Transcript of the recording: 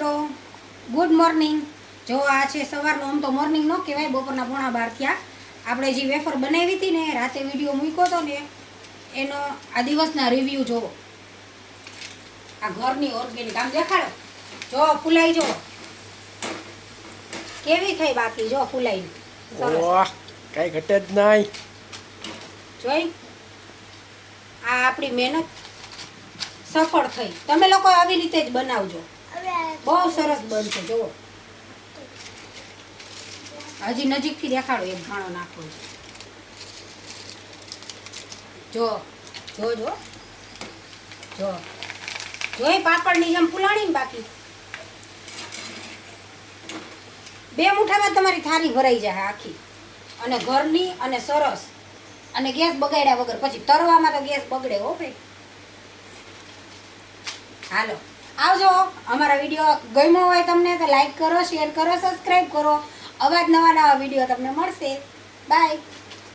મિત્રો, good morning. જો આ છે સવારનો, આમ તો મોર્નિંગ ન કહેવાય, બપોરના 11:30 થયા. આપણે જે વેફર બનાવી હતી ને, રાતે વિડીયો મૂક્યો હતો ને, એનો આ દિવસના રિવ્યૂ જોવો. આ ઘરની ઓર્ગેનિક આમ દેખાડો, જો ફૂલાઈ જો કેવી થઈ, બાકી જો ફૂલાઈ વાહ, કઈ ઘટે જ નહીં. જોઈ, આ આપણી મહેનત સફળ થઈ. તમે લોકો આવી રીતે જ બનાવજો, બહુ સરસ બનશે. જુઓ, હજી નજીકથી દેખાડો, એક ઘાણો નાખો. જો જો જો જો જોઈ, પાપડની જેમ ફૂલાણી ને. બાકી 2 મુઠ્ઠામાં તમારી થાળી ભરાઈ જાય આખી, અને ઘરની અને સરસ, અને ગેસ બગાડ્યા વગર. પછી તરવામાં તો ગેસ બગડે હો ભાઈ. હાલો, આવજો. અમારા વિડીયો ગમ્યો હોય તમને તો લાઈક કરો, શેર કરો, સબસ્ક્રાઈબ કરો. આવા જ નવા વિડીયો તમને મળશે. બાય.